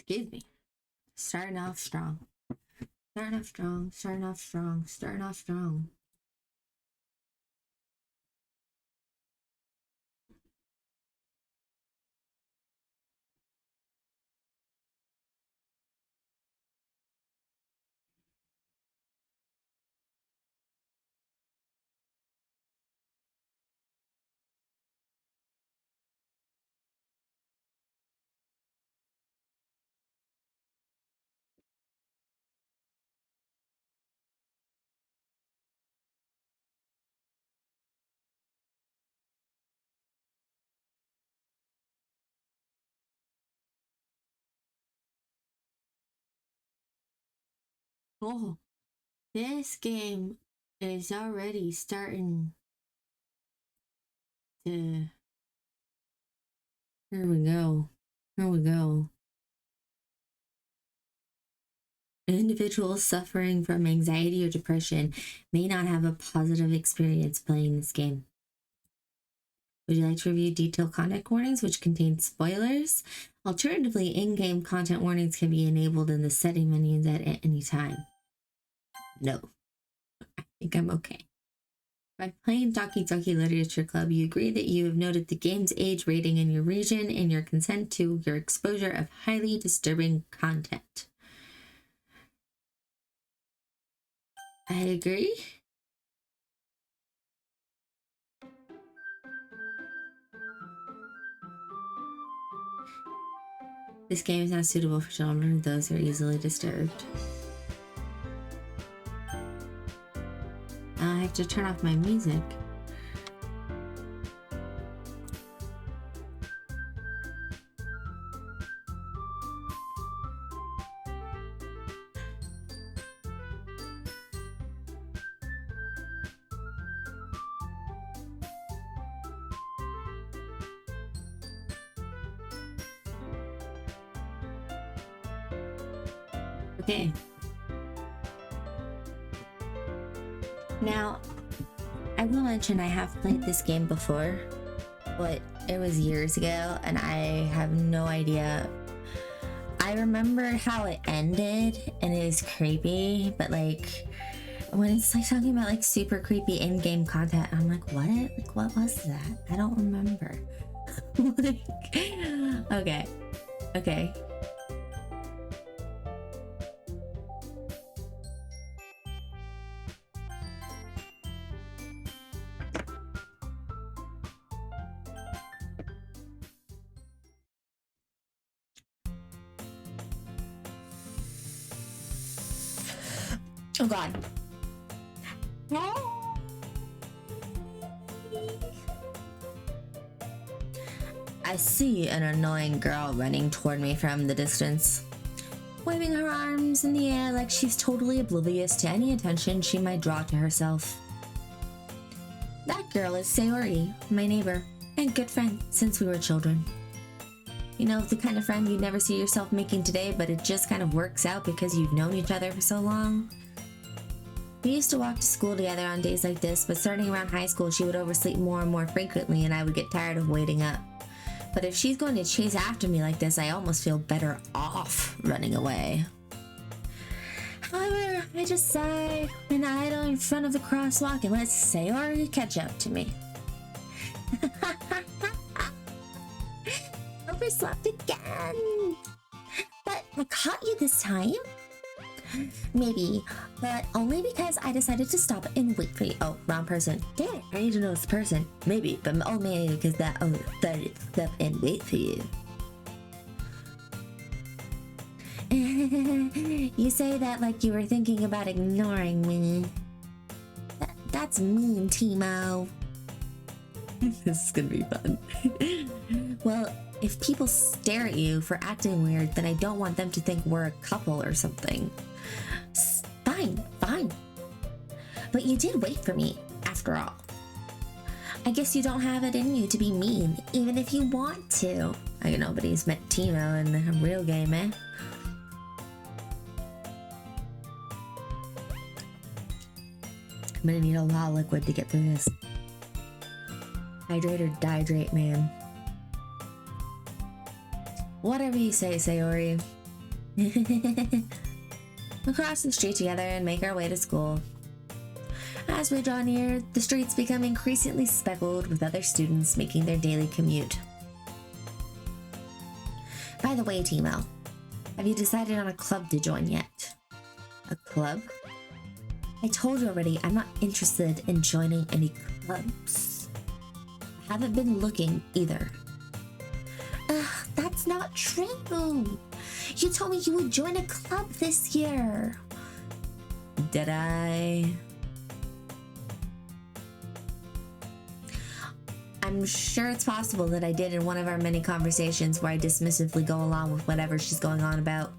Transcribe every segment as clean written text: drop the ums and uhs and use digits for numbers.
Excuse me. Starting off strong. Starting off strong, starting off strong, starting off strong. Oh, this game is already starting to... Here we go. Here we go. Individuals suffering from anxiety or depression may not have a positive experience playing this game. Would you like to review detailed content warnings, which contain spoilers? Alternatively, in-game content warnings can be enabled in the setting menus at any time. No, I think I'm okay. By playing Doki Doki Literature Club, you agree that you have noted the game's age rating in your region and your consent to your exposure of highly disturbing content. I agree. This game is not suitable for children or those who are easily disturbed. I have to turn off my music. Okay. Now, I will mention I have played this game before, but it was years ago and I have no idea. I remember how it ended and it is creepy, but like when it's like talking about like super creepy in-game content, I'm like, what? Like, what was that? I don't remember. Like, okay. Okay. Oh God. I see an annoying girl running toward me from the distance, waving her arms in the air like she's totally oblivious to any attention she might draw to herself. That girl is Sayori, my neighbor, and good friend since we were children. You know, the kind of friend you never see yourself making today, but it just kind of works out because you've known each other for so long. We used to walk to school together on days like this, but starting around high school, she would oversleep more and more frequently and I would get tired of waiting up. But if she's going to chase after me like this, I almost feel better off running away. However, I just sigh and idle in front of the crosswalk and let Sayori catch up to me. Overslept again! But I caught you this time? Maybe, but only because I decided to stop and wait for you. Oh, wrong person. Damn it, I need to know this person. Maybe, but only because that stop and wait for you. You say that like you were thinking about ignoring me. That's mean, Timo. This is gonna be fun. Well, if people stare at you for acting weird, then I don't want them to think we're a couple or something. Fine. But you did wait for me, after all. I guess you don't have it in you to be mean, even if you want to. I know nobody's met Timo in the real game, eh? I'm gonna need a lot of liquid to get through this. Hydrate or dihydrate, man. Whatever you say, Sayori. We cross the street together and make our way to school. As we draw near, the streets become increasingly speckled with other students making their daily commute. By the way, Timo, have you decided on a club to join yet? A club? I told you already, I'm not interested in joining any clubs. I haven't been looking either. That's not true. You told me you would join a club this year. Did I? I'm sure it's possible that I did in one of our many conversations where I dismissively go along with whatever she's going on about.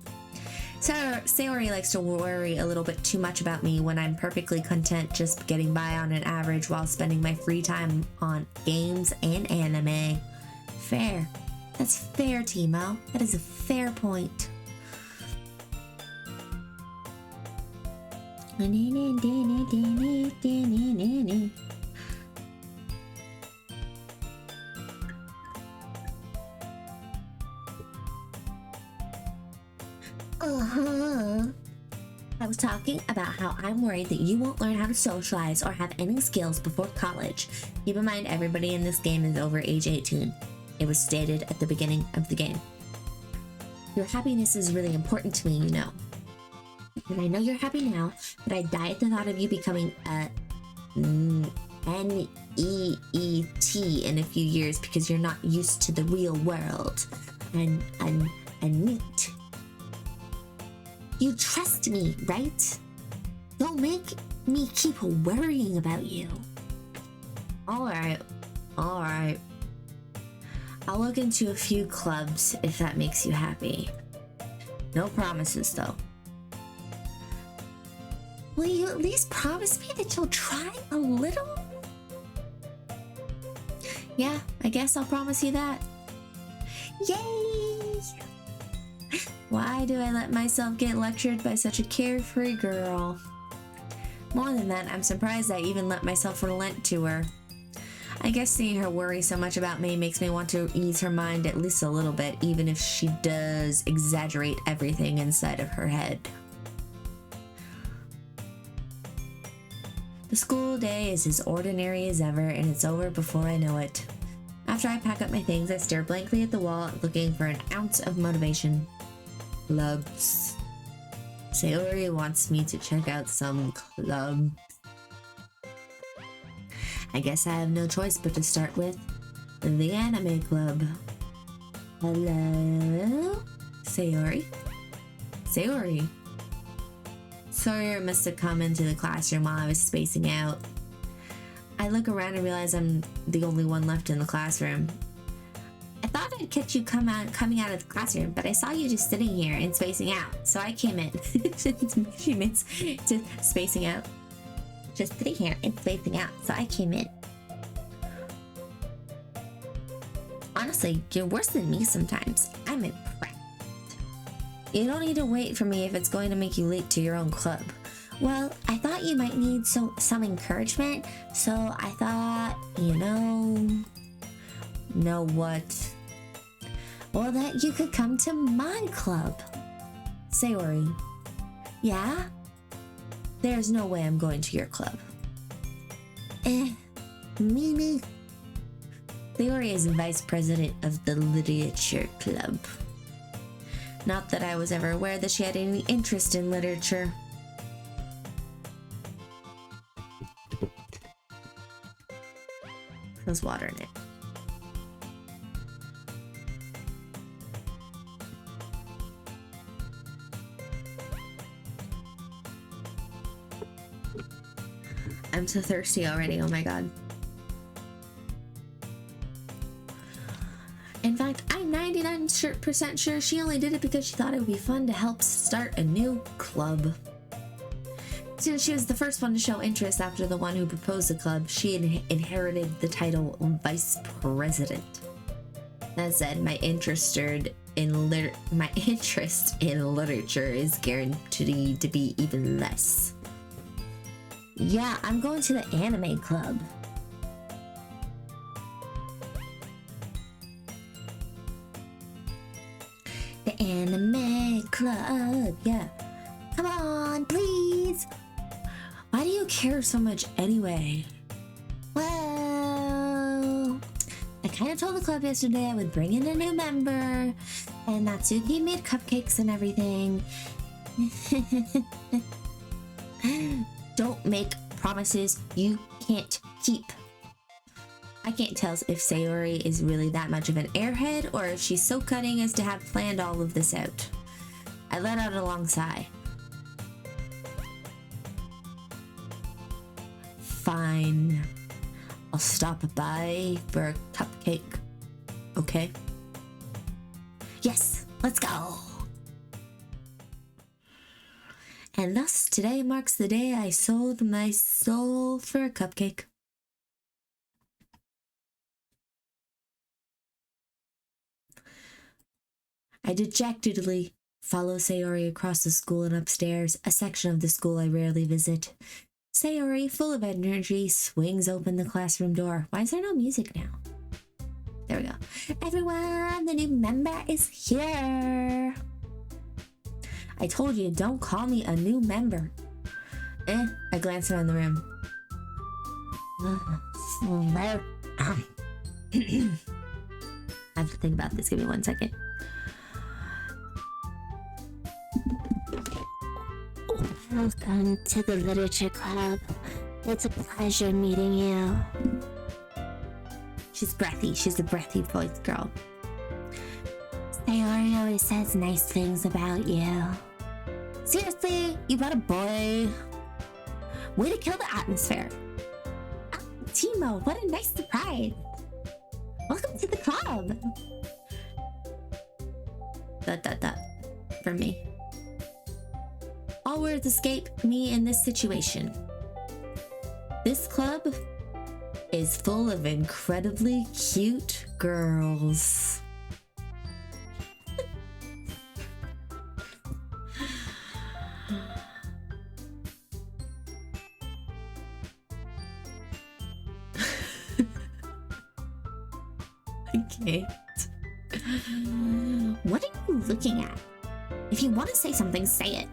Sayori likes to worry a little bit too much about me when I'm perfectly content just getting by on an average while spending my free time on games and anime. Fair. That's fair, Timo. That is a fair point. I was talking about how I'm worried that you won't learn how to socialize or have any skills before college. Keep in mind, everybody in this game is over age 18. It was stated at the beginning of the game. Your happiness is really important to me, you know. And I know you're happy now, but I die at the thought of you becoming a NEET in a few years because you're not used to the real world. And neat. You trust me, right? Don't make me keep worrying about you. Alright. I'll look into a few clubs if that makes you happy. No promises, though. Will you at least promise me that you'll try a little? Yeah, I guess I'll promise you that. Yay! Why do I let myself get lectured by such a carefree girl? More than that, I'm surprised I even let myself relent to her. I guess seeing her worry so much about me makes me want to ease her mind at least a little bit, even if she does exaggerate everything inside of her head. The school day is as ordinary as ever, and it's over before I know it. After I pack up my things, I stare blankly at the wall, looking for an ounce of motivation. Clubs. Sayori wants me to check out some clubs. I guess I have no choice but to start with the anime club. Hello? Sayori? Sayori must have come into the classroom while I was spacing out. I look around and realize I'm the only one left in the classroom. I thought I'd catch you coming out of the classroom, but I saw you just sitting here and spacing out, so I came in. She means to spacing out. Just sitting here and spacing out, so I came in. Honestly, you're worse than me sometimes. I'm impressed. You don't need to wait for me if it's going to make you late to your own club. Well, I thought you might need some encouragement, so I thought, know what? Well, that you could come to my club. Sayori. Yeah? There's no way I'm going to your club. Mimi. Sayori is vice president of the Literature Club. Not that I was ever aware that she had any interest in literature. There's water in it. I'm so thirsty already, oh my god. In fact, I'm 99% sure she only did it because she thought it would be fun to help start a new club. Since she was the first one to show interest after the one who proposed the club, she inherited the title Vice President. That said, my interest in literature is guaranteed to be even less. Yeah, I'm going to the anime club. The anime Club. Yeah. Come on, please. Why do you care so much anyway? Well, I kind of told the club yesterday I would bring in a new member, and Natsuki made cupcakes and everything. Don't make promises you can't keep. I can't tell if Sayori is really that much of an airhead or if she's so cunning as to have planned all of this out. I let out a long sigh. Fine. I'll stop by for a cupcake. Okay? Yes, let's go! And thus, today marks the day I sold my soul for a cupcake. I dejectedly follow Sayori across the school and upstairs, a section of the school I rarely visit. Sayori, full of energy, swings open the classroom door. Why is there no music now? There we go. Everyone, the new member is here. I told you, don't call me a new member. I glance around the room. I have to think about this. Give me 1 second. Welcome to the Literature Club. It's a pleasure meeting you. She's breathy. She's a breathy voice girl. Sayori always says nice things about you. Seriously? You brought a boy? Way to kill the atmosphere. Ah, Timo, what a nice surprise. Welcome to the club. ... For me. All words escape me in this situation. This club is full of incredibly cute girls. I can't. What are you looking at? If you want to say something, say it.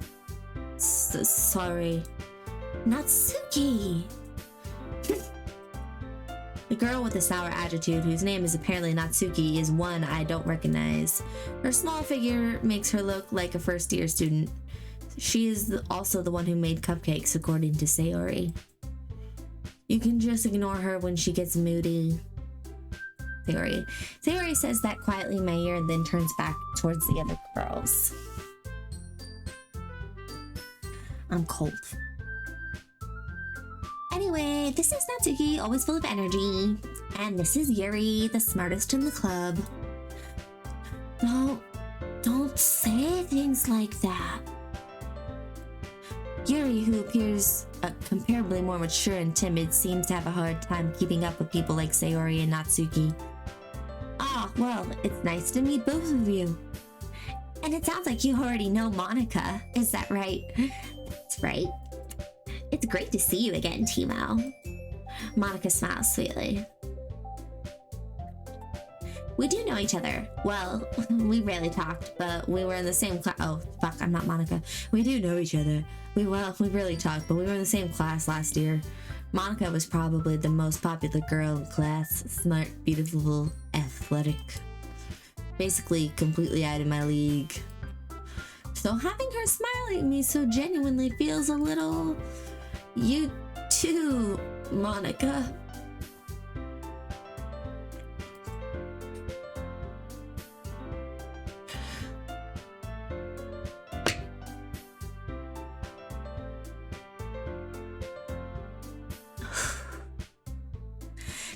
Sorry. Natsuki! The girl with the sour attitude, whose name is apparently Natsuki, is one I don't recognize. Her small figure makes her look like a first-year student. She is also the one who made cupcakes, according to Sayori. You can just ignore her when she gets moody. Sayori says that quietly in my ear and then turns back towards the other girls. I'm cold. Anyway, this is Natsuki, always full of energy. And this is Yuri, the smartest in the club. Don't say things like that. Yuri, who appears comparably more mature and timid, seems to have a hard time keeping up with people like Sayori and Natsuki. Ah, well, it's nice to meet both of you. And it sounds like you already know Monica, is that right? That's right. It's great to see you again, Timo. Monica smiles sweetly. We do know each other. Well, we rarely talked, but we were in the same class. Oh, fuck, I'm not Monica. We do know each other. We rarely talked, but we were in the same class last year. Monica was probably the most popular girl in class. Smart, beautiful, athletic. Basically, completely out of my league. So having her smiling at me so genuinely feels a little... You too, Monica.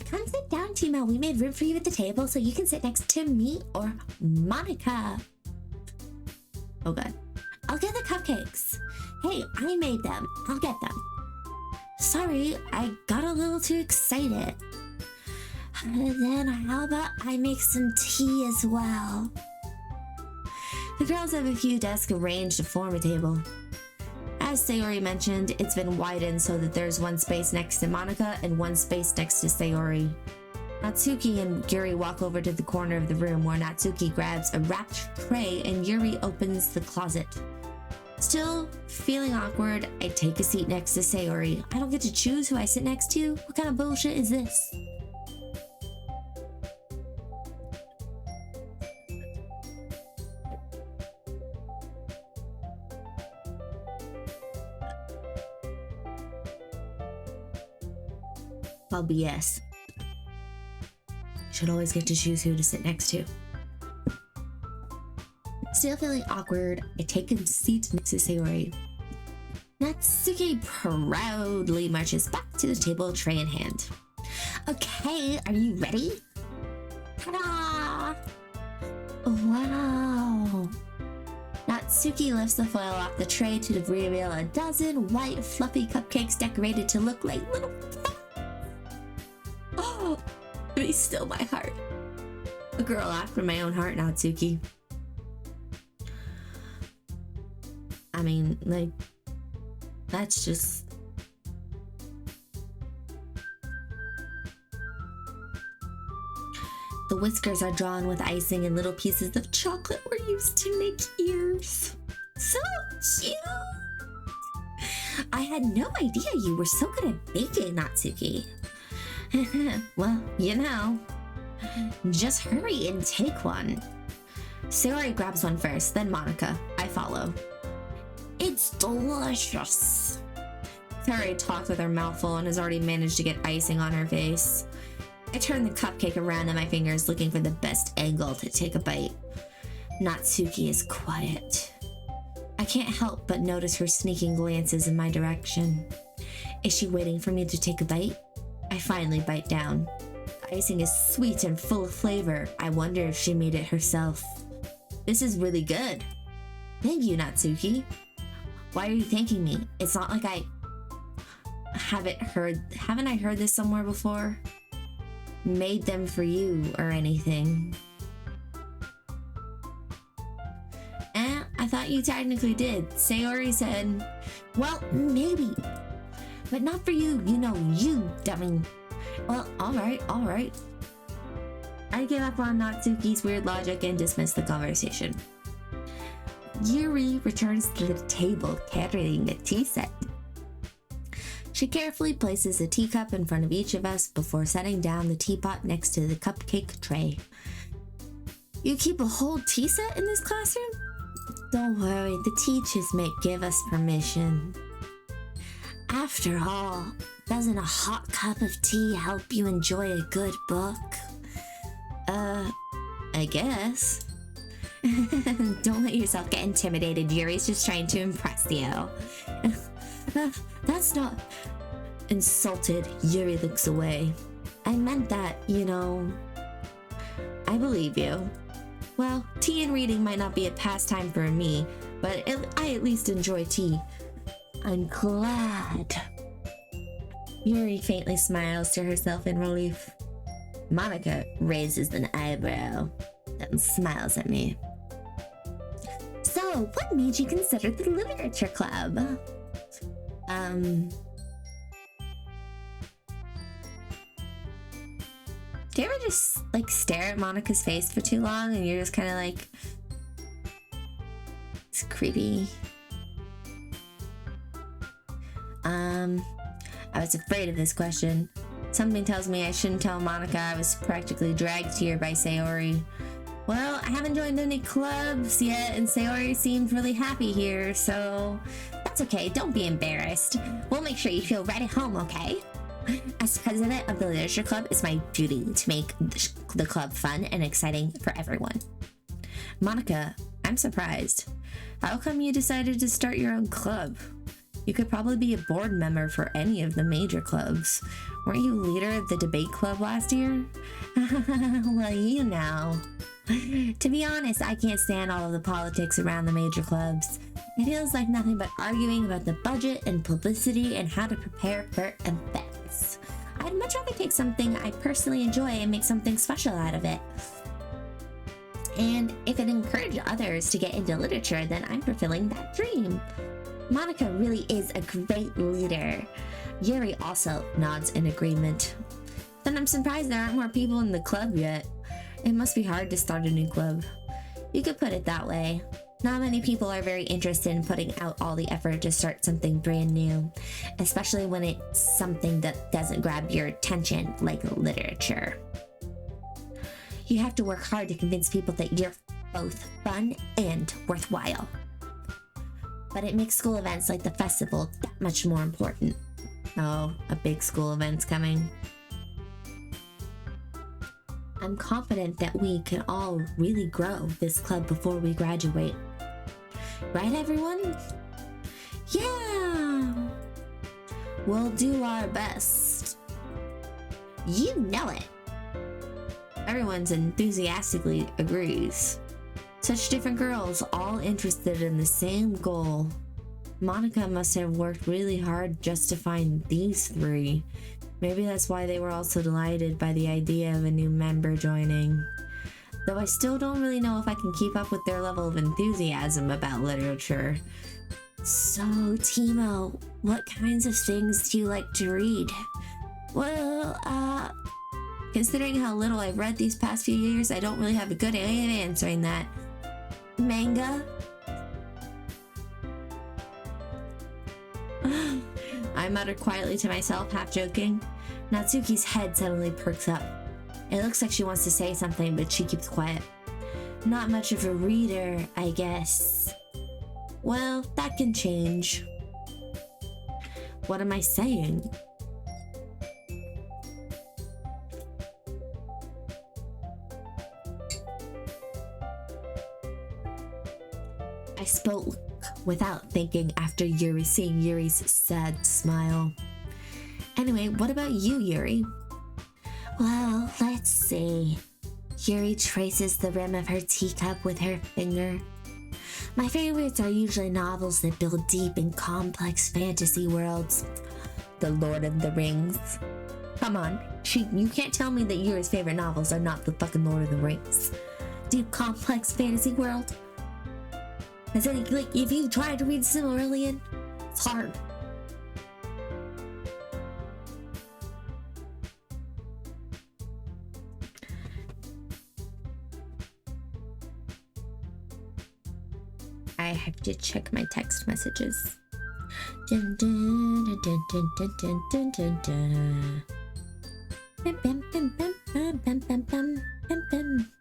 Come sit down, Timo. We made room for you at the table so you can sit next to me or Monica. Oh god. I'll get the cupcakes. Hey, I made them. I'll get them. Sorry, I got a little too excited. Then how about I make some tea as well? The girls have a few desks arranged to form a table. As Sayori mentioned, it's been widened so that there's one space next to Monica and one space next to Sayori. Natsuki and Yuri walk over to the corner of the room where Natsuki grabs a wrapped tray and Yuri opens the closet. Still feeling awkward, I take a seat next to Sayori. I don't get to choose who I sit next to? What kind of bullshit is this? Well, BS. Should always get to choose who to sit next to. Still feeling awkward, I take a seat next to Sayori. Natsuki proudly marches back to the table, tray in hand. Okay, are you ready? Ta-da! Wow! Natsuki lifts the foil off the tray to reveal a dozen white, fluffy cupcakes decorated to look like little... Oh! Be still my heart. A girl after my own heart, Natsuki. I mean, like, that's just... The whiskers are drawn with icing and little pieces of chocolate were used to make ears. So cute! I had no idea you were so good at baking, Natsuki. Well, you know. Just hurry and take one. Sayori grabs one first, then Monica. I follow. It's delicious. Sayori talks with her mouth full and has already managed to get icing on her face. I turn the cupcake around in my fingers, looking for the best angle to take a bite. Natsuki is quiet. I can't help but notice her sneaking glances in my direction. Is she waiting for me to take a bite? I finally bite down. The icing is sweet and full of flavor. I wonder if she made it herself. This is really good. Thank you, Natsuki. Why are you thanking me? It's not like I haven't I heard this somewhere before? Made them for you or anything. I thought you technically did. Sayori said, well, maybe. But not for you, you know, you dummy. Well, alright. I give up on Natsuki's weird logic and dismiss the conversation. Yuri returns to the table carrying a tea set. She carefully places a teacup in front of each of us before setting down the teapot next to the cupcake tray. You keep a whole tea set in this classroom? Don't worry, the teachers may give us permission. After all, doesn't a hot cup of tea help you enjoy a good book? I guess. Don't let yourself get intimidated. Yuri's just trying to impress you. That's not... Insulted, Yuri looks away. I meant that, you know... I believe you. Well, tea and reading might not be a pastime for me, but I at least enjoy tea. I'm glad. Yuri faintly smiles to herself in relief. Monica raises an eyebrow, then smiles at me. So, what made you consider the literature club? Do you ever just, like, stare at Monica's face for too long and you're just kind of like... It's creepy. I was afraid of this question. Something tells me I shouldn't tell Monica I was practically dragged here by Sayori. Well, I haven't joined any clubs yet, and Sayori seemed really happy here, so... That's okay, don't be embarrassed. We'll make sure you feel right at home, okay? As president of the literature club, it's my duty to make the club fun and exciting for everyone. Monica, I'm surprised. How come you decided to start your own club? You could probably be a board member for any of the major clubs. Weren't you leader of the debate club last year? Well, you know. To be honest, I can't stand all of the politics around the major clubs. It feels like nothing but arguing about the budget and publicity and how to prepare for events. I'd much rather take something I personally enjoy and make something special out of it. And if it encouraged others to get into literature, then I'm fulfilling that dream. Monica really is a great leader. Yuri also nods in agreement. Then I'm surprised there aren't more people in the club yet. It must be hard to start a new club. You could put it that way. Not many people are very interested in putting out all the effort to start something brand new, especially when it's something that doesn't grab your attention, like literature. You have to work hard to convince people that you're both fun and worthwhile. But it makes school events like the festival that much more important. Oh, a big school event's coming. I'm confident that we can all really grow this club before we graduate. Right, everyone? Yeah! We'll do our best. You know it! Everyone's enthusiastically agrees. Such different girls, all interested in the same goal. Monica must have worked really hard just to find these three. Maybe that's why they were also delighted by the idea of a new member joining. Though I still don't really know if I can keep up with their level of enthusiasm about literature. So, Timo, what kinds of things do you like to read? Well, considering how little I've read these past few years, I don't really have a good way of answering that. Manga? I muttered quietly to myself, half joking. Natsuki's head suddenly perks up. It looks like she wants to say something, but she keeps quiet. Not much of a reader, I guess. Well, that can change. What am I saying? I spoke without thinking after seeing Yuri's sad smile. Anyway, what about you, Yuri? Well, let's see. Yuri traces the rim of her teacup with her finger. My favorites are usually novels that build deep and complex fantasy worlds. The Lord of the Rings. Come on, you can't tell me that Yuri's favorite novels are not the fucking Lord of the Rings. Deep, complex fantasy world. Has any, if you tried to read Silmarillion, it's hard. I have to check my text messages. Dun, dun, dun, dun, dun, dun, dun, dun, dun. Bam, bam, bam, bam, bam, bam, bam, bam, bam, bam.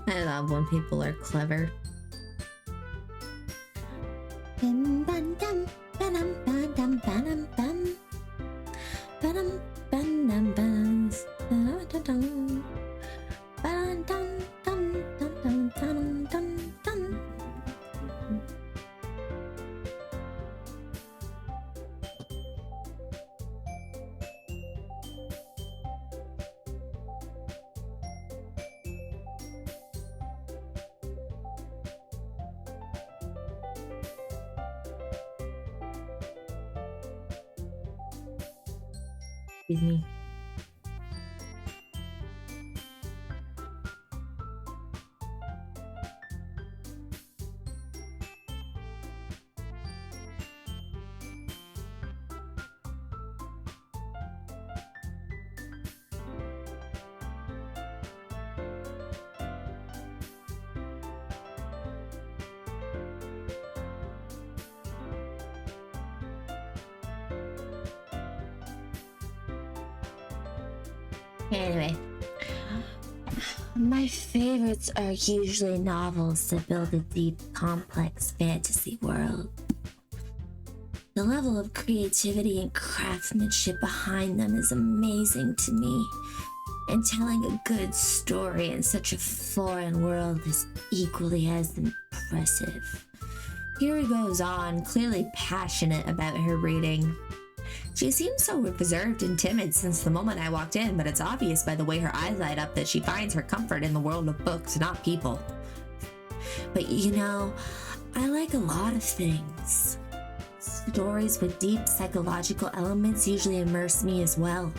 I love when people are clever. Excuse me. Anyway, my favorites are usually novels that build a deep, complex fantasy world. The level of creativity and craftsmanship behind them is amazing to me, and telling a good story in such a foreign world is equally as impressive. Yuri goes on, clearly passionate about her reading. She seems so reserved and timid since the moment I walked in, but it's obvious by the way her eyes light up that she finds her comfort in the world of books, not people. But you know, I like a lot of things. Stories with deep psychological elements usually immerse me as well.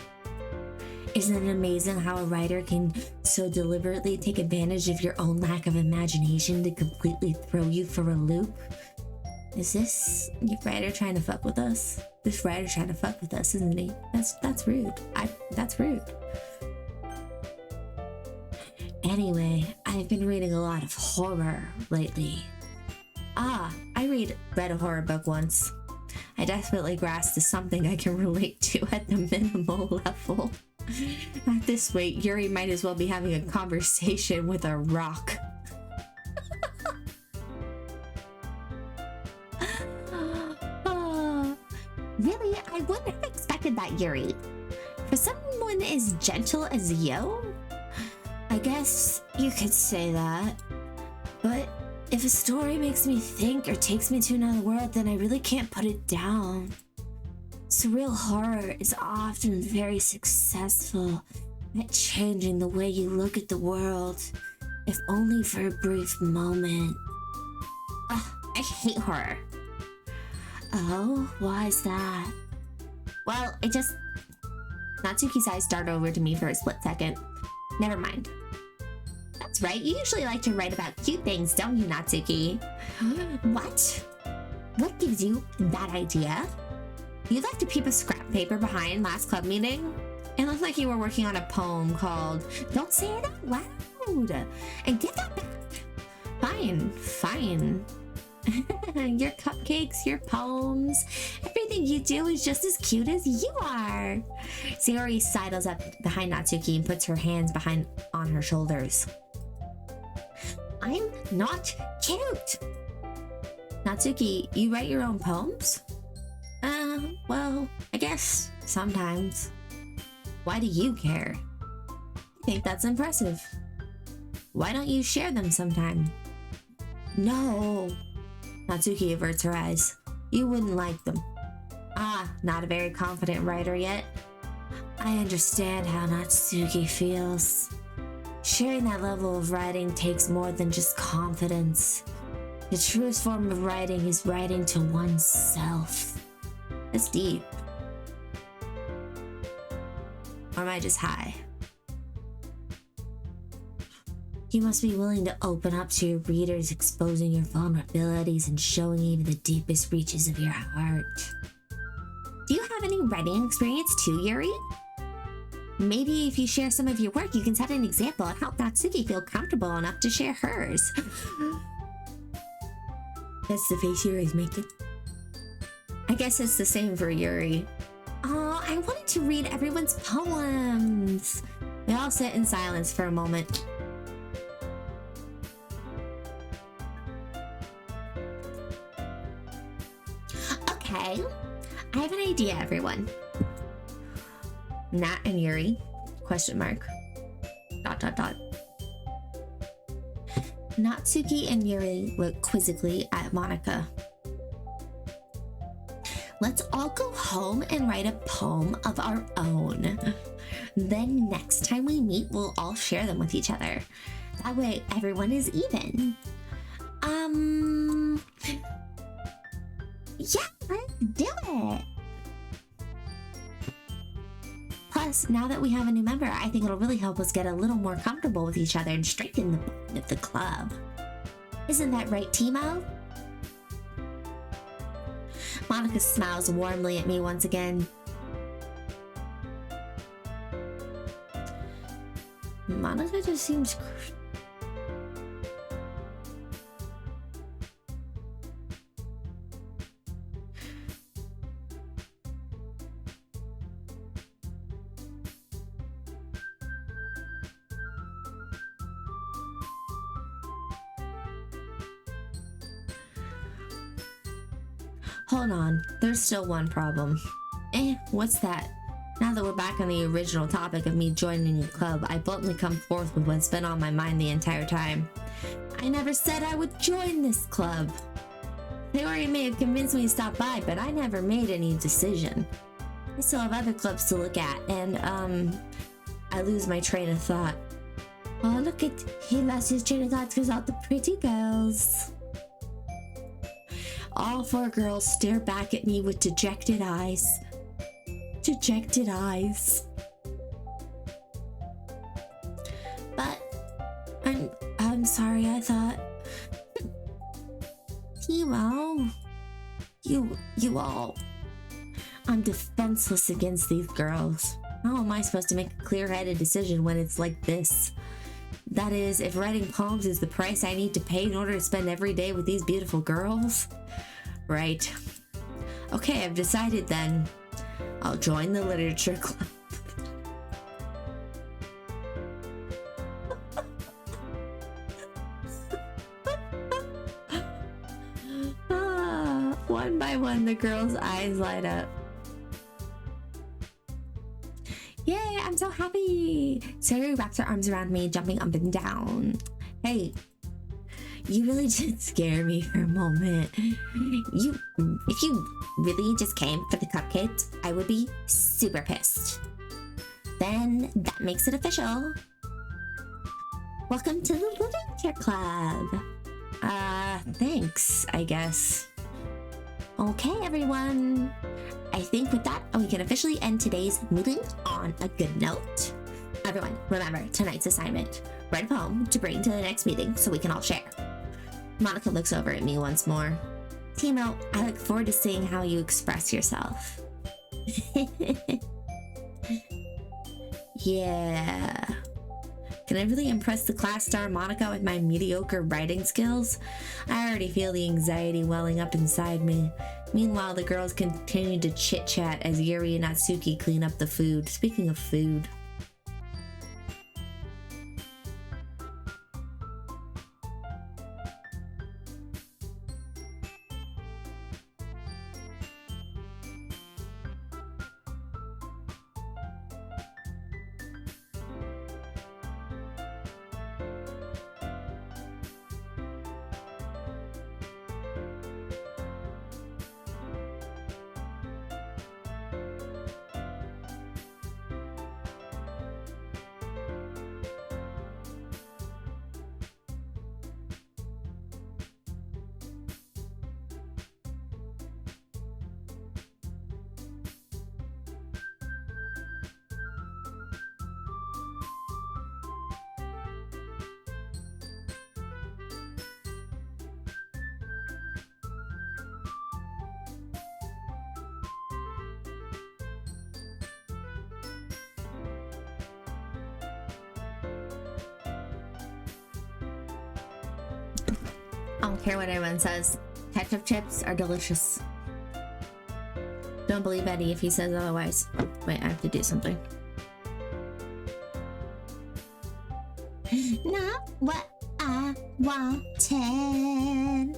Isn't it amazing how a writer can so deliberately take advantage of your own lack of imagination to completely throw you for a loop? Is this your writer trying to fuck with us? This writer's trying to fuck with us, isn't he? That's rude. That's rude. Anyway, I've been reading a lot of horror lately. I read a horror book once. I definitely grasped as something I can relate to at the minimal level. At this rate, Yuri might as well be having a conversation with a rock. Really? I wouldn't have expected that, Yuri. For someone as gentle as you? I guess you could say that. But if a story makes me think or takes me to another world, then I really can't put it down. Surreal horror is often very successful at changing the way you look at the world, if only for a brief moment. I hate horror. Oh, why is that? Well, Natsuki's eyes darted over to me for a split second. Never mind. That's right, you usually like to write about cute things, don't you, Natsuki? What? What gives you that idea? You left a piece of scrap paper behind last club meeting? It looked like you were working on a poem called Don't Say It Out Loud! And give that back! Fine. Your cupcakes, your poems, everything you do is just as cute as you are. Sayori sidles up behind Natsuki and puts her hands on her shoulders. I'm not cute. Natsuki, you write your own poems? Well, I guess sometimes. Why do you care? I think that's impressive. Why don't you share them sometime? No. Natsuki averts her eyes. You wouldn't like them. Not a very confident writer yet. I understand how Natsuki feels. Sharing that level of writing takes more than just confidence. The truest form of writing is writing to oneself. That's deep. Or am I just high? You must be willing to open up to your readers, exposing your vulnerabilities and showing even the deepest reaches of your heart. Do you have any writing experience too, Yuri? Maybe if you share some of your work, you can set an example and help Natsuki feel comfortable enough to share hers. That's the face Yuri's making. I guess it's the same for Yuri. Oh, I wanted to read everyone's poems. They all sit in silence for a moment. Okay, I have an idea, everyone. Nat and Yuri, question mark, ... Natsuki and Yuri look quizzically at Monika. Let's all go home and write a poem of our own. Then next time we meet, we'll all share them with each other. That way everyone is even. Yeah, let's do it. Plus, now that we have a new member, I think it'll really help us get a little more comfortable with each other and strengthen the bond of the club. Isn't that right, Timo? Monica smiles warmly at me once again. Monica just seems... Hold on, there's still one problem. What's that? Now that we're back on the original topic of me joining a club, I bluntly come forth with what's been on my mind the entire time. I never said I would join this club. Theory may have convinced me to stop by, but I never made any decision. I still have other clubs to look at, and, I lose my train of thought. Oh, look at, he lost his train of thought because all the pretty girls. All 4 girls stare back at me with dejected eyes. Dejected eyes. But I'm sorry, I thought. Timo, you all. I'm defenseless against these girls. How am I supposed to make a clear-headed decision when it's like this? That is, if writing poems is the price I need to pay in order to spend every day with these beautiful girls? Right. Okay, I've decided then. I'll join the literature club. One by one, the girls' eyes light up. Yay, I'm so happy! Sari wraps her arms around me, jumping up and down. Hey, you really did scare me for a moment. If you really just came for the cupcakes, I would be super pissed. Then that makes it official. Welcome to the Literature Club. Thanks, I guess. Okay, everyone. I think with that, we can officially end today's meeting on a good note. Everyone, remember tonight's assignment. Write a poem to bring to the next meeting so we can all share. Monica looks over at me once more. Timo, I look forward to seeing how you express yourself. Yeah. Can I really impress the class star Monica with my mediocre writing skills? I already feel the anxiety welling up inside me. Meanwhile, the girls continue to chit-chat as Yuri and Natsuki clean up the food. Speaking of food... I don't care what anyone says. Ketchup chips are delicious. Don't believe Eddie if he says otherwise. Wait, I have to do something. Not what I wanted.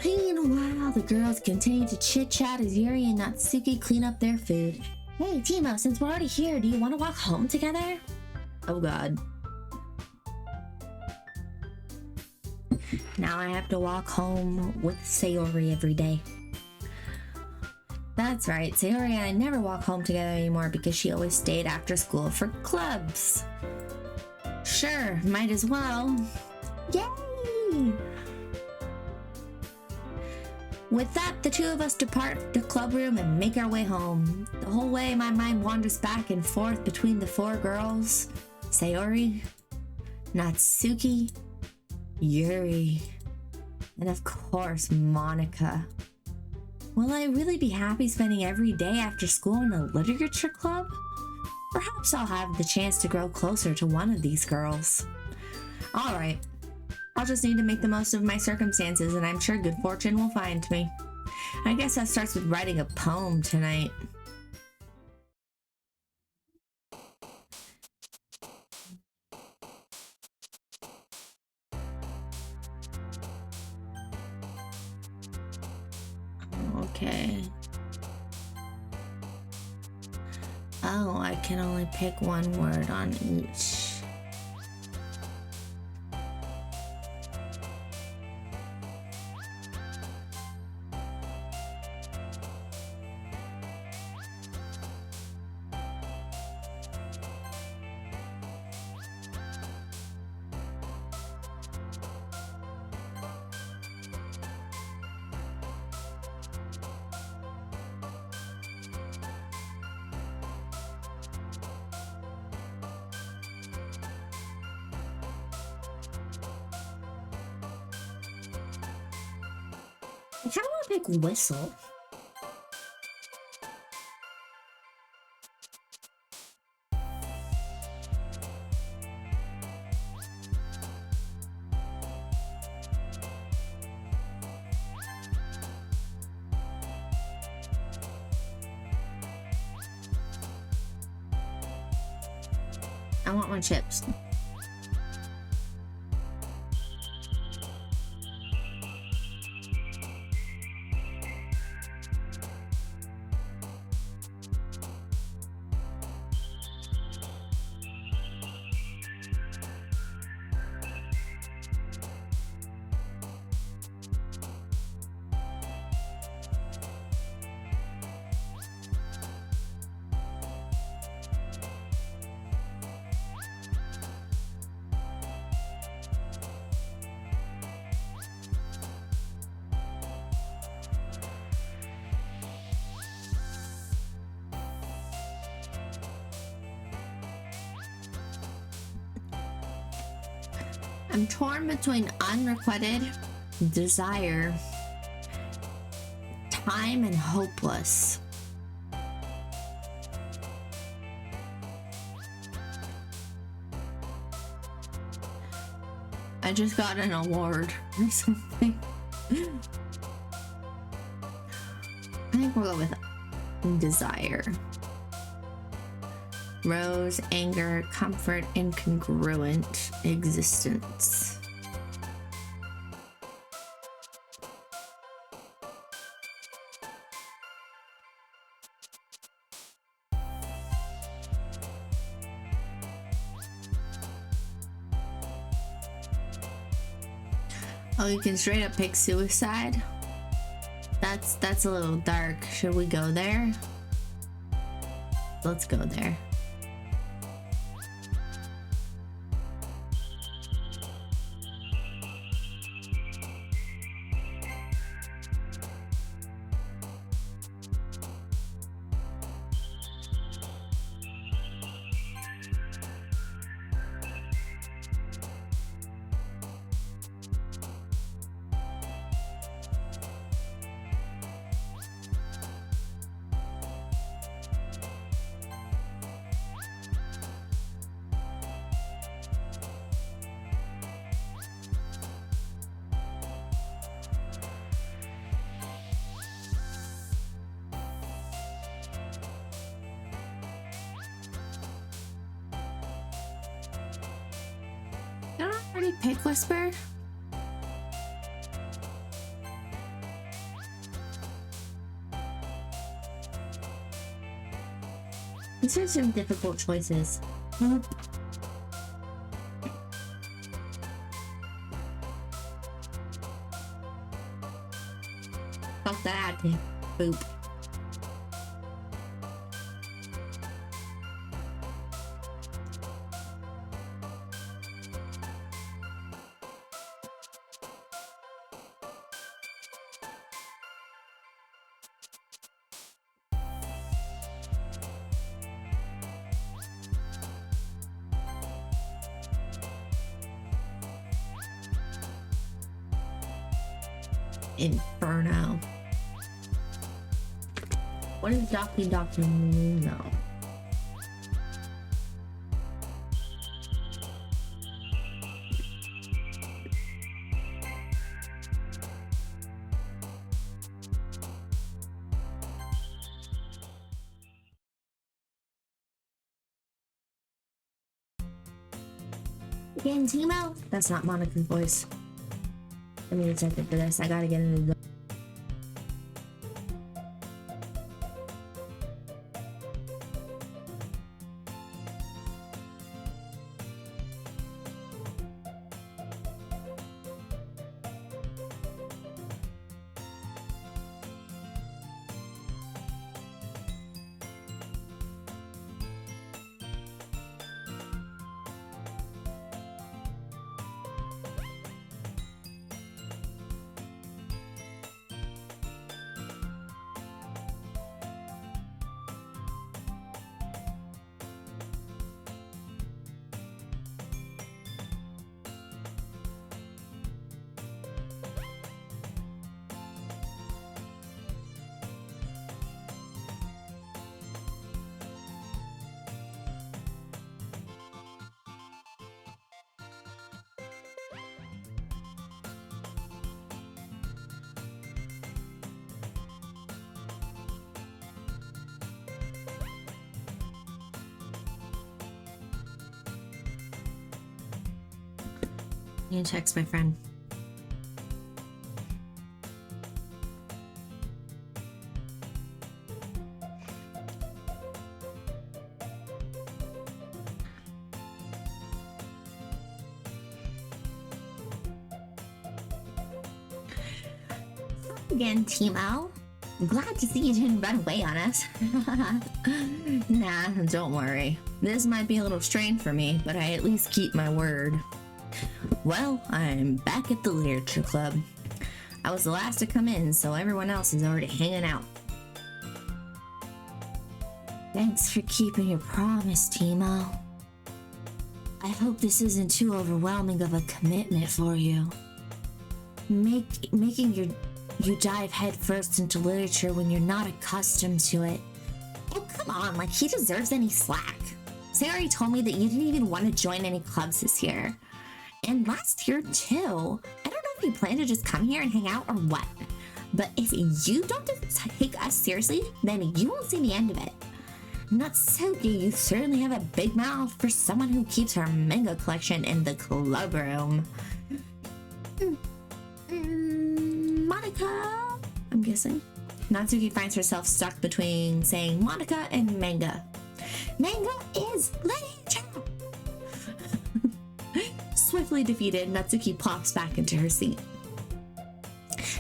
Meanwhile, the girls continue to chit-chat as Yuri and Natsuki clean up their food. Hey, Timo, since we're already here, do you want to walk home together? Oh god. Now I have to walk home with Sayori every day. That's right, Sayori and I never walk home together anymore because she always stayed after school for clubs. Sure, might as well. Yay! With that, the two of us depart the club room and make our way home. The whole way, my mind wanders back and forth between the four girls: Sayori, Natsuki, Yuri, and of course, Monica. Will I really be happy spending every day after school in a literature club? Perhaps I'll have the chance to grow closer to one of these girls. Alright, I'll just need to make the most of my circumstances, and I'm sure good fortune will find me. I guess that starts with writing a poem tonight. Okay. Oh, I can only pick one word on each. I kind of want to pick whistle. I want my chips. I'm torn between unrequited, desire, time, and hopeless. I just got an award or something. I think we'll go with desire. Rose, anger, comfort, incongruent existence. Oh, you can straight up pick suicide? That's a little dark. Should we go there? Let's go there. Did I already pick Whisper? These are some difficult choices. Fuck that. Boop. Inferno. What does Doki Doki know? Again, Timo? That's not Monica's voice. Let me check it for this. I gotta get into the... I need to text my friend. Again, Timo. Glad to see you didn't run away on us. Nah, don't worry. This might be a little strange for me, but I at least keep my word. Well, I'm back at the Literature Club. I was the last to come in, so everyone else is already hanging out. Thanks for keeping your promise, Timo. I hope this isn't too overwhelming of a commitment for you. Making you dive headfirst into literature when you're not accustomed to it. Oh, come on, like he deserves any slack. Sayori told me that you didn't even want to join any clubs this year. And last year too. I don't know if you plan to just come here and hang out or what. But if you don't take us seriously, then you won't see the end of it. Natsuki, you certainly have a big mouth for someone who keeps her manga collection in the club room. Monica, I'm guessing. Natsuki finds herself stuck between saying Monica and manga. Manga is literature! Swiftly defeated, Natsuki pops back into her seat.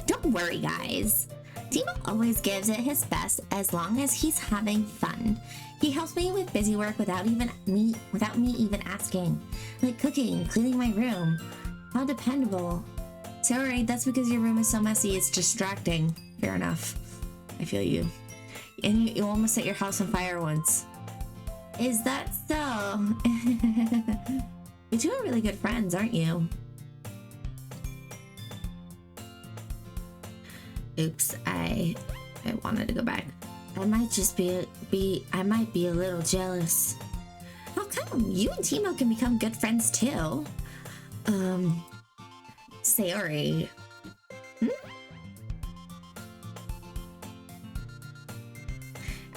Don't worry, guys. Timo always gives it his best as long as he's having fun. He helps me with busy work without me even asking. Like cooking, cleaning my room. How dependable. Sorry, that's because your room is so messy, it's distracting. Fair enough. I feel you. And you almost set your house on fire once. Is that so? You two are really good friends, aren't you? Oops, I wanted to go back. I might just I might be a little jealous. How come? You and Timo can become good friends too. Sayori.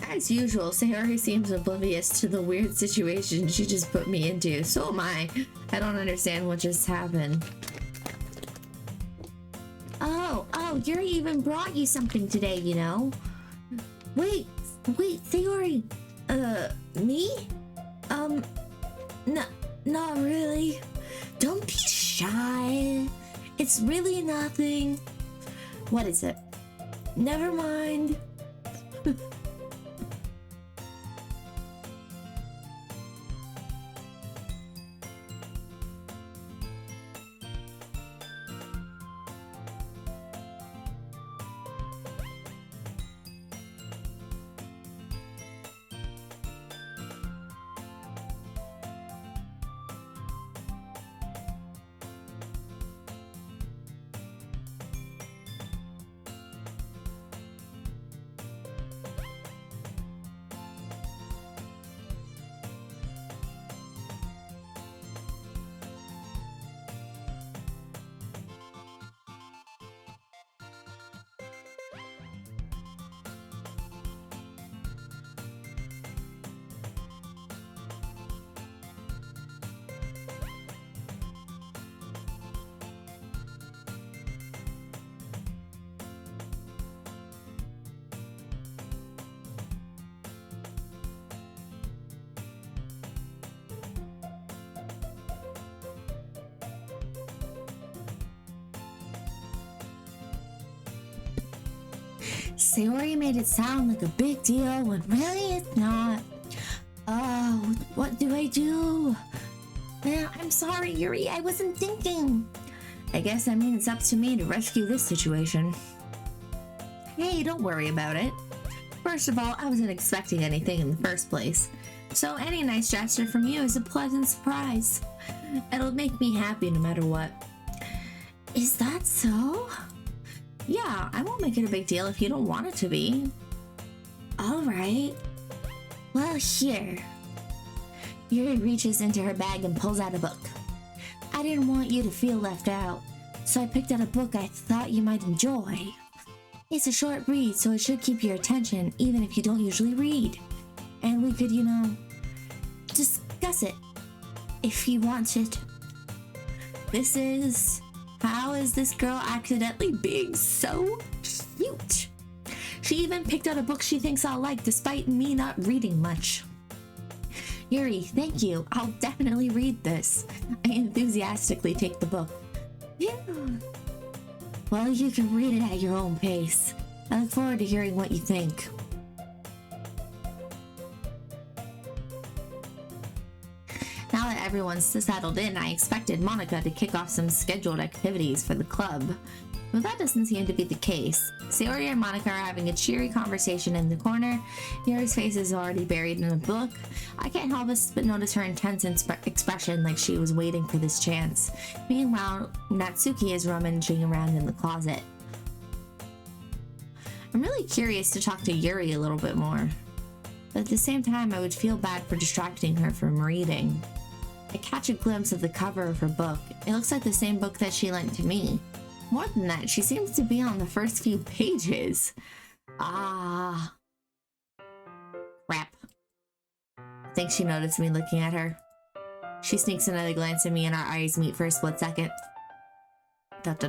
As usual, Sayori seems oblivious to the weird situation she just put me into. So am I. I don't understand what just happened. Oh, Yuri even brought you something today, you know? Wait, Sayori. Me? Not really. Don't be shy. It's really nothing. What is it? Never mind. Sayori made it sound like a big deal when really it's not. Oh, what do I do? I'm sorry, Yuri, I wasn't thinking. I guess that means it's up to me to rescue this situation. Hey, don't worry about it. First of all, I wasn't expecting anything in the first place, so any nice gesture from you is a pleasant surprise. It'll make me happy no matter what. Is that so? Yeah, I won't make it a big deal if you don't want it to be. Alright. Well, here. Yuri reaches into her bag and pulls out a book. I didn't want you to feel left out, so I picked out a book I thought you might enjoy. It's a short read, so it should keep your attention, even if you don't usually read. And we could, discuss it, if you wanted. This is... How is this girl accidentally being so cute? She even picked out a book she thinks I'll like, despite me not reading much. Yuri, thank you. I'll definitely read this. I enthusiastically take the book. Yeah. Well, you can read it at your own pace. I look forward to hearing what you think. Now that everyone's settled in, I expected Monica to kick off some scheduled activities for the club. But that doesn't seem to be the case. Sayori and Monica are having a cheery conversation in the corner. Yuri's face is already buried in a book. I can't help but notice her intense expression, like she was waiting for this chance. Meanwhile, Natsuki is rummaging around in the closet. I'm really curious to talk to Yuri a little bit more. But at the same time, I would feel bad for distracting her from reading. I catch a glimpse of the cover of her book. It looks like the same book that she lent to me. More than that, she seems to be on the first few pages. Ah. Crap. I think she noticed me looking at her. She sneaks another glance at me and our eyes meet for a split second. ... But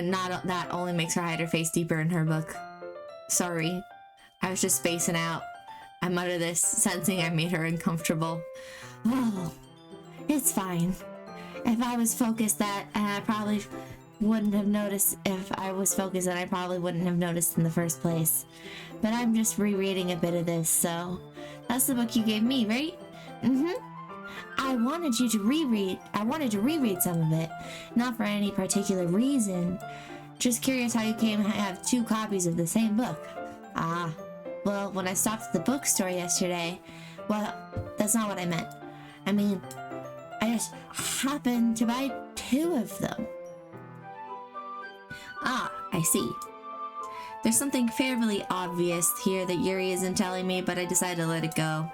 not that only makes her hide her face deeper in her book. Sorry. I was just spacing out. I mutter this, sensing I made her uncomfortable. Oh, it's fine. If I was focused I probably wouldn't have noticed in the first place. But I'm just rereading a bit of this, so... That's the book you gave me, right? I wanted to reread some of it. Not for any particular reason. Just curious how you came to have 2 copies of the same book. Ah, well, when I stopped at the bookstore yesterday... Well, that's not what I meant. I mean... I just happened to buy 2 of them. Ah, I see. There's something fairly obvious here that Yuri isn't telling me, but I decided to let it go.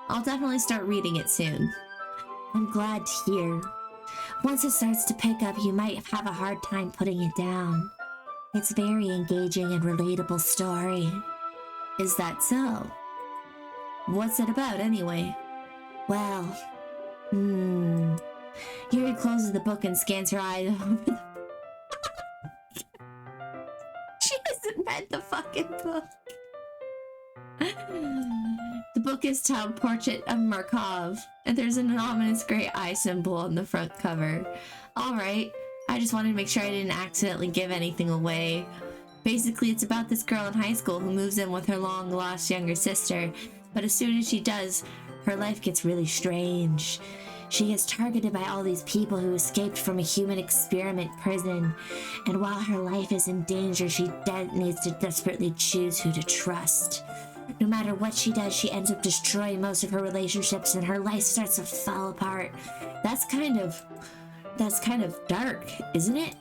I'll definitely start reading it soon. I'm glad to hear. Once it starts to pick up, you might have a hard time putting it down. It's a very engaging and relatable story. Is that so? What's it about, anyway? Well... Yuri closes the book and scans her eyes over the... She hasn't read the fucking book. The book is titled Portrait of Markov, and there's an ominous gray eye symbol on the front cover. Alright, I just wanted to make sure I didn't accidentally give anything away. Basically, it's about this girl in high school who moves in with her long-lost younger sister, but as soon as she does, her life gets really strange. She gets targeted by all these people who escaped from a human experiment prison, and while her life is in danger, she needs to desperately choose who to trust. No matter what she does, she ends up destroying most of her relationships, and her life starts to fall apart. That's kind of dark, isn't it?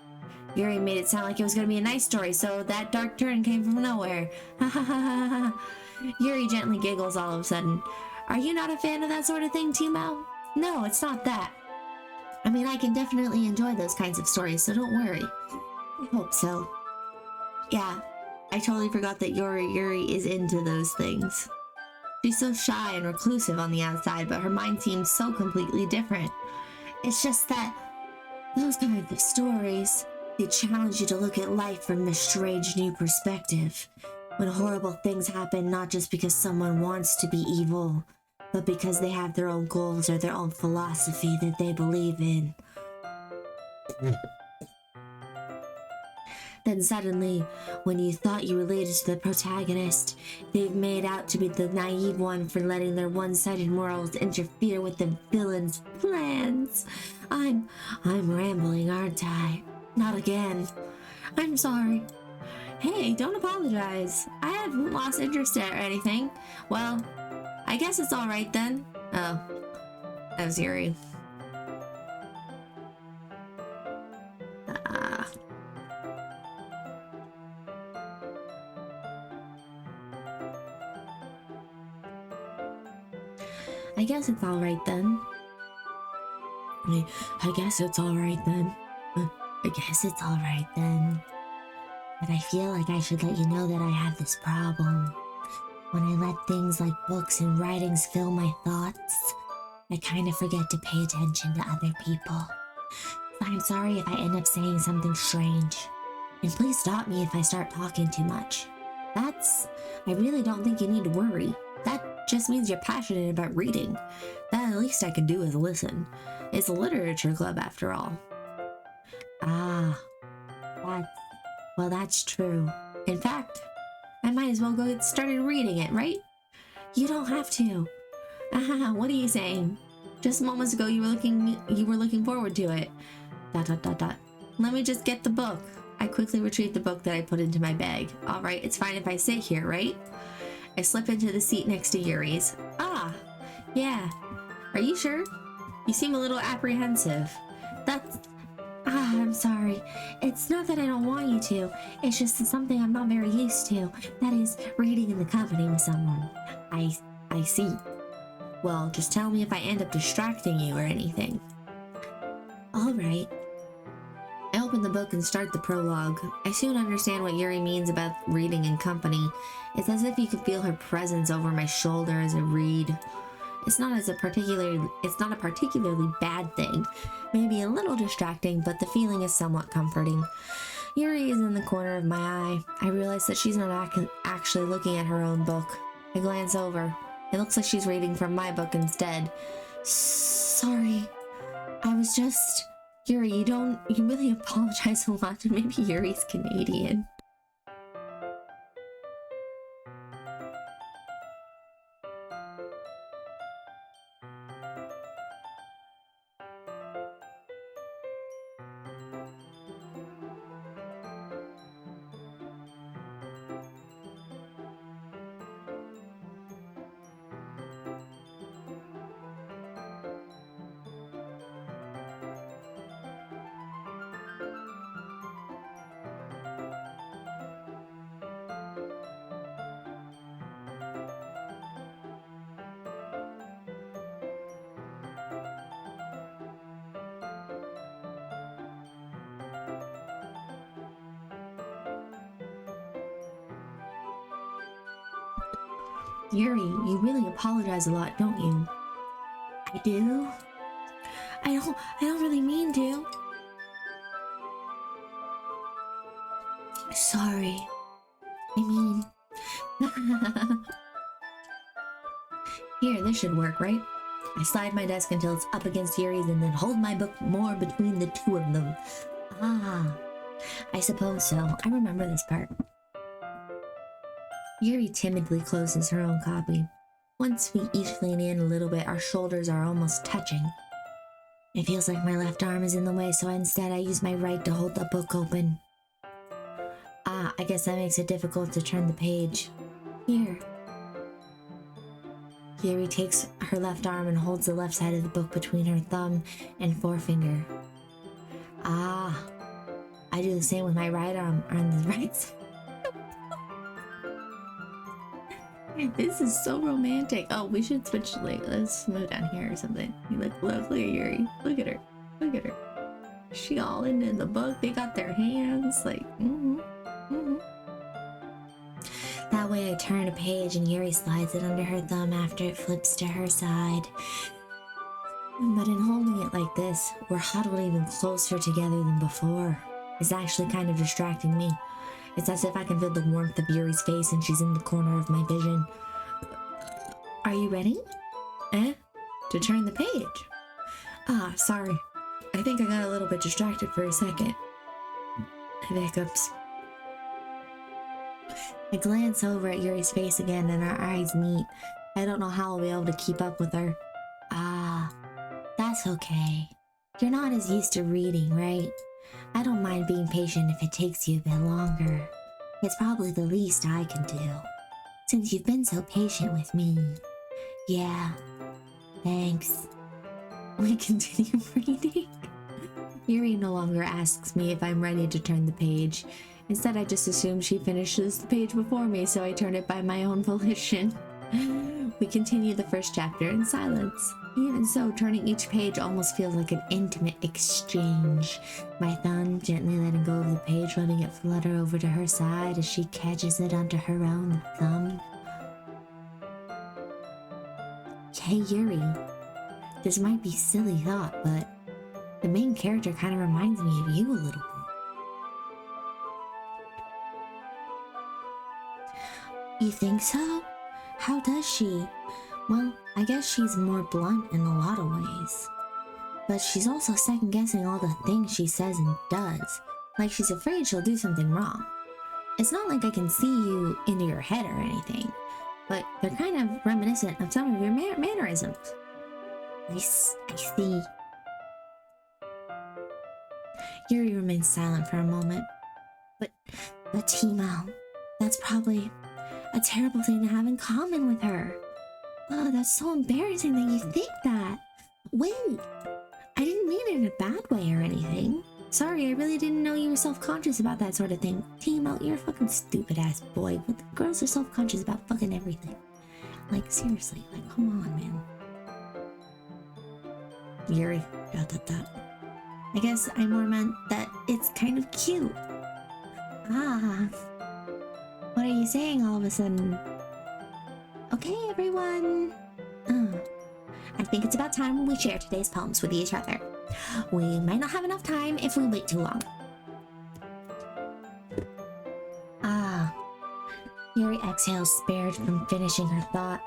Yuri made it sound like it was going to be a nice story, so that dark turn came from nowhere. Ha ha ha ha ha. Yuri gently giggles all of a sudden. Are you not a fan of that sort of thing, Timo? No, it's not that. I mean, I can definitely enjoy those kinds of stories, so don't worry. I hope so. Yeah, I totally forgot that Yuri is into those things. She's so shy and reclusive on the outside, but her mind seems so completely different. It's just that those kinds of stories, they challenge you to look at life from this strange new perspective. When horrible things happen, not just because someone wants to be evil, but because they have their own goals or their own philosophy that they believe in. Then suddenly, when you thought you related to the protagonist, they've made out to be the naive one for letting their one-sided morals interfere with the villain's plans. I'm rambling, aren't I? Not again. I'm sorry. Hey, don't apologize. I haven't lost interest or anything. Well, I guess it's alright then. Oh, that was Yuri. I guess it's alright then. I guess it's alright then. I guess it's alright then. But I feel like I should let you know that I have this problem. When I let things like books and writings fill my thoughts, I kind of forget to pay attention to other people. So I'm sorry if I end up saying something strange. And please stop me if I start talking too much. I really don't think you need to worry. That just means you're passionate about reading. That at least I could do is listen. It's a literature club after all. That's true. In fact, I might as well go get started reading it, right? You don't have to. What are you saying? Just moments ago you were looking forward to it. ... Let me just get the book. I quickly retrieved the book that I put into my bag. Alright, it's fine if I sit here, right? I slip into the seat next to Yuri's. Yeah. Are you sure? You seem a little apprehensive. I'm sorry. It's not that I don't want you to. It's just something I'm not very used to. That is, reading in the company with someone. I see. Well, just tell me if I end up distracting you or anything. Alright. I open the book and start the prologue. I soon understand what Yuri means about reading in company. It's as if you could feel her presence over my shoulder as I read. It's not a particularly bad thing. Maybe a little distracting, but the feeling is somewhat comforting. Yuri is in the corner of my eye. I realize that she's not actually looking at her own book. I glance over. It looks like she's reading from my book instead. Sorry. I was just... Yuri, you really apologize a lot. Maybe Yuri's Canadian. Yuri, you really apologize a lot, don't you? I do? I don't really mean to. Sorry. I mean... Here, this should work, right? I slide my desk until it's up against Yuri's and then hold my book more between the two of them. I suppose so. I remember this part. Yuri timidly closes her own copy. Once we each lean in a little bit, our shoulders are almost touching. It feels like my left arm is in the way, so instead I use my right to hold the book open. I guess that makes it difficult to turn the page. Here. Yuri takes her left arm and holds the left side of the book between her thumb and forefinger. I do the same with my right arm on the right side. This is so romantic. Oh, we should switch, like, let's move down here or something. You look lovely, Yuri. Look at her. Look at her. She all into the book. They got their hands, like, That way I turn a page and Yuri slides it under her thumb after it flips to her side. But in holding it like this, we're huddled even closer together than before. It's actually kind of distracting me. It's as if I can feel the warmth of Yuri's face and she's in the corner of my vision. Are you ready? To turn the page? Sorry. I think I got a little bit distracted for a second. I have hiccups. I glance over at Yuri's face again and our eyes meet. I don't know how I'll be able to keep up with her. Ah, that's okay. You're not as used to reading, right? I don't mind being patient if it takes you a bit longer. It's probably the least I can do, since you've been so patient with me. Yeah, thanks. We continue reading. Yuri no longer asks me if I'm ready to turn the page. Instead, I just assume she finishes the page before me, so I turn it by my own volition. We continue the first chapter in silence. Even so, turning each page almost feels like an intimate exchange. My thumb gently letting go of the page, letting it flutter over to her side as she catches it onto her own thumb. Hey Yuri, this might be a silly thought, but the main character kind of reminds me of you a little bit. You think so? How does she? Well, I guess she's more blunt in a lot of ways. But she's also second-guessing all the things she says and does. Like she's afraid she'll do something wrong. It's not like I can see you into your head or anything, but they're kind of reminiscent of some of your mannerisms. I see. Yuri remains silent for a moment. But Timo, that's probably a terrible thing to have in common with her. Oh, that's so embarrassing that you think that. Wait, I didn't mean it in a bad way or anything. Sorry, I really didn't know you were self-conscious about that sort of thing. Timo, you're a fucking stupid-ass boy. But the girls are self-conscious about fucking everything. Like, seriously, like, come on, man. Yuri, ... I guess I more meant that it's kind of cute. Ah. What are you saying all of a sudden? Okay, everyone. I think it's about time we share today's poems with each other. We might not have enough time if we wait too long. Ah. Yuri exhales, spared from finishing her thought.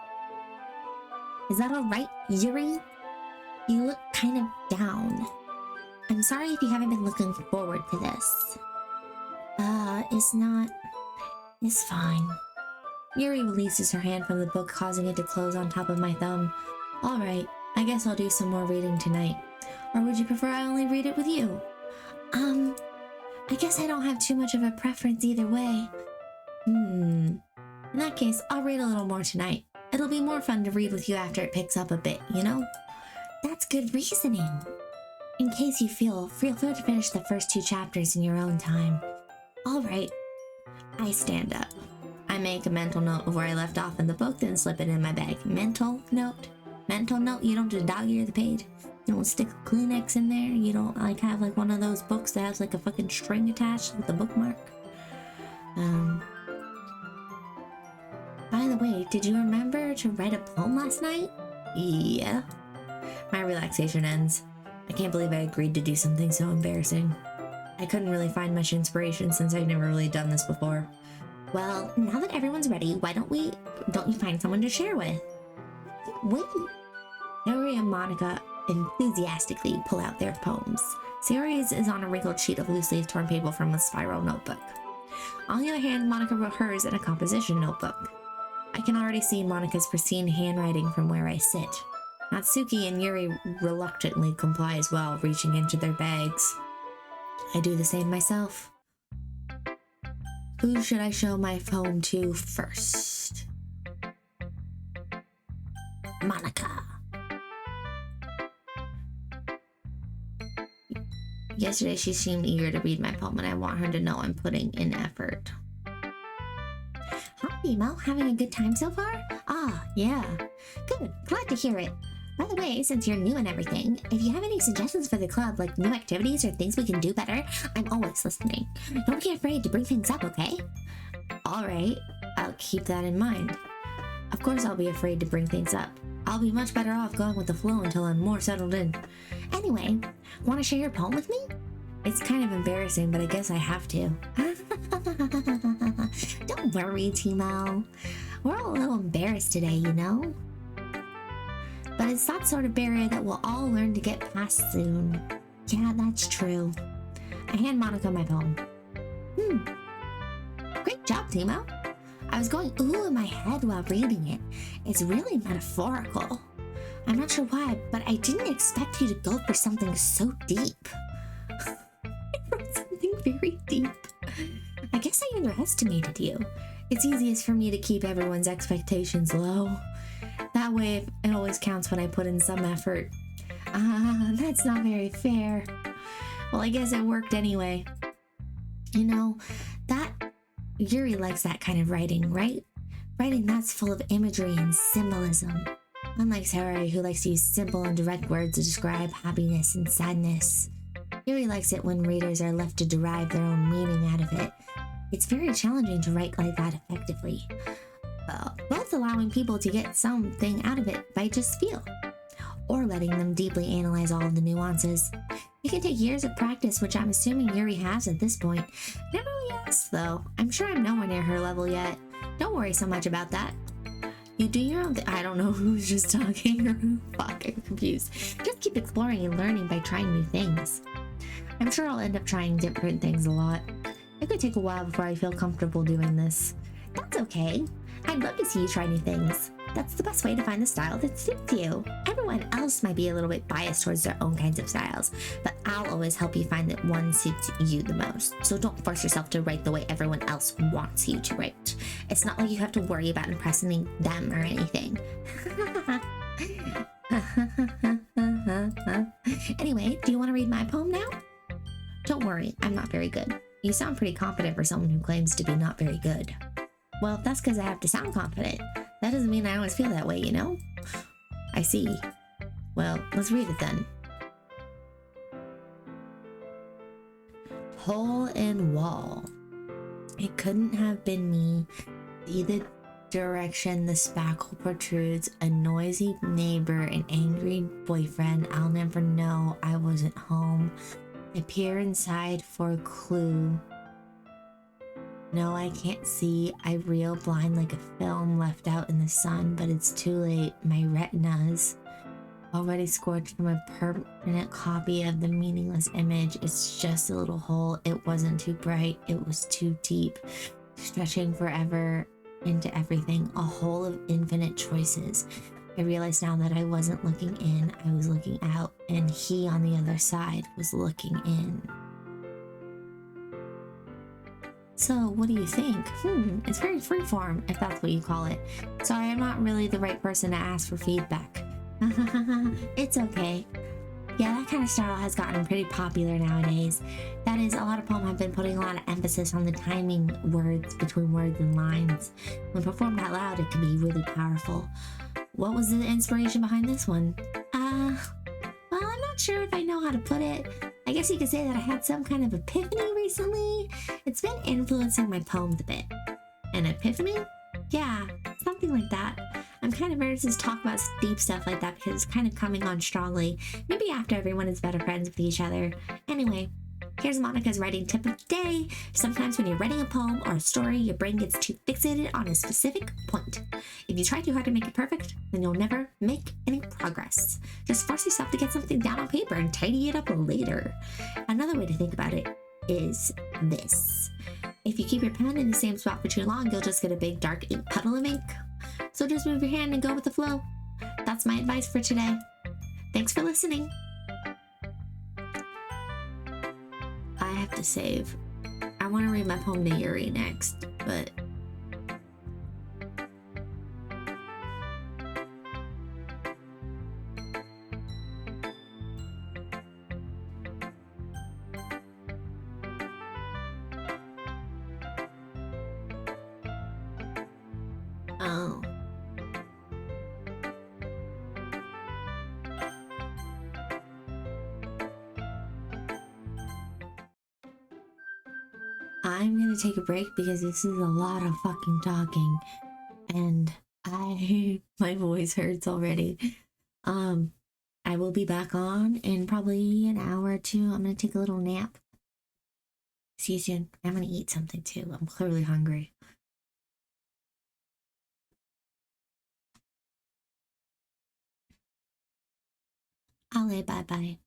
Is that alright, Yuri? You look kind of down. I'm sorry if you haven't been looking forward to this. It's not... It's fine. Yuri releases her hand from the book, causing it to close on top of my thumb. Alright, I guess I'll do some more reading tonight. Or would you prefer I only read it with you? I guess I don't have too much of a preference either way. In that case, I'll read a little more tonight. It'll be more fun to read with you after it picks up a bit, you know? That's good reasoning. In case you feel free to finish the first 2 chapters in your own time. Alright. I stand up. I make a mental note of where I left off in the book, then slip it in my bag. Mental note? Mental note? You don't just dog-ear the page? You don't stick a Kleenex in there? You don't like have like one of those books that has like a fucking string attached with a bookmark? By the way, did you remember to write a poem last night? Yeah. My relaxation ends. I can't believe I agreed to do something so embarrassing. I couldn't really find much inspiration since I've never really done this before. Well, now that everyone's ready, why don't you find someone to share with? Wait. Yuri and Monica enthusiastically pull out their poems. Sayori's is on a wrinkled sheet of loose-leaf torn paper from a spiral notebook. On the other hand, Monica wrote hers in a composition notebook. I can already see Monica's pristine handwriting from where I sit. Natsuki and Yuri reluctantly comply as well, reaching into their bags. I do the same myself. Who should I show my poem to first? Monica. Yesterday she seemed eager to read my poem, and I want her to know I'm putting in effort. Hi, Timo. Having a good time so far? Ah, yeah. Good. Glad to hear it. By the way, since you're new and everything, if you have any suggestions for the club, like new activities or things we can do better, I'm always listening. Don't be afraid to bring things up, okay? Alright, I'll keep that in mind. Of course I'll be afraid to bring things up. I'll be much better off going with the flow until I'm more settled in. Anyway, want to share your poem with me? It's kind of embarrassing, but I guess I have to. Don't worry, Timo. We're all a little embarrassed today, you know? But it's that sort of barrier that we'll all learn to get past soon. Yeah, that's true. I hand Monica my poem. Great job, Timo. I was going ooh in my head while reading it. It's really metaphorical. I'm not sure why, but I didn't expect you to go for something so deep. Something very deep. I guess I underestimated you. It's easiest for me to keep everyone's expectations low. That way, it always counts when I put in some effort. That's not very fair. Well, I guess it worked anyway. You know, Yuri likes that kind of writing, right? Writing that's full of imagery and symbolism. Unlike Sarai, who likes to use simple and direct words to describe happiness and sadness. Yuri likes it when readers are left to derive their own meaning out of it. It's very challenging to write like that effectively. Both allowing people to get something out of it by just feel, or letting them deeply analyze all of the nuances. It can take years of practice, which I'm assuming Yuri has at this point. Never really asked, though. I'm sure I'm nowhere near her level yet. Don't worry so much about that. You do your own thing. I don't know who's just talking or who. Fuck, I'm confused. Just keep exploring and learning by trying new things. I'm sure I'll end up trying different things a lot. It could take a while before I feel comfortable doing this. That's okay. I'd love to see you try new things. That's the best way to find the style that suits you. Everyone else might be a little bit biased towards their own kinds of styles, but I'll always help you find that one suits you the most. So don't force yourself to write the way everyone else wants you to write. It's not like you have to worry about impressing them or anything. Anyway, do you want to read my poem now? Don't worry, I'm not very good. You sound pretty confident for someone who claims to be not very good. Well, that's because I have to sound confident. That doesn't mean I always feel that way, you know? I see. Well, let's read it then. Hole in wall. It couldn't have been me. See the direction the spackle protrudes, a noisy neighbor, an angry boyfriend. I'll never know I wasn't home. I peer inside for a clue. No, I can't see. I reel blind like a film left out in the sun, but it's too late. My retina's already scorched from a permanent copy of the meaningless image. It's just a little hole. It wasn't too bright. It was too deep, stretching forever into everything. A hole of infinite choices. I realize now that I wasn't looking in. I was looking out, and he on the other side was looking in. So, what do you think? It's very freeform, if that's what you call it. Sorry, I'm not really the right person to ask for feedback. It's okay. Yeah, that kind of style has gotten pretty popular nowadays. That is, a lot of poems have been putting a lot of emphasis on the timing words between words and lines. When performed out loud, it can be really powerful. What was the inspiration behind this one? Well, I'm not sure if I know how to put it. I guess you could say that I had some kind of epiphany recently. It's been influencing my poems a bit. An epiphany? Yeah, something like that. I'm kind of nervous to talk about deep stuff like that because it's kind of coming on strongly. Maybe after everyone is better friends with each other. Anyway, here's Monica's writing tip of the day. Sometimes when you're writing a poem or a story, your brain gets too fixated on a specific point. If you try too hard to make it perfect, then you'll never make any progress. Just force yourself to get something down on paper and tidy it up later. Another way to think about it is this. If you keep your pen in the same spot for too long, you'll just get a big dark ink puddle of ink. So just move your hand and go with the flow. That's my advice for today. Thanks for listening. I have to save. I want to read my poem to Yuri next, but oh. I'm gonna take a break because this is a lot of fucking talking and my voice hurts already. I will be back on in probably an hour or two. I'm gonna take a little nap. See you soon. I'm gonna eat something too. I'm clearly hungry. Bye bye.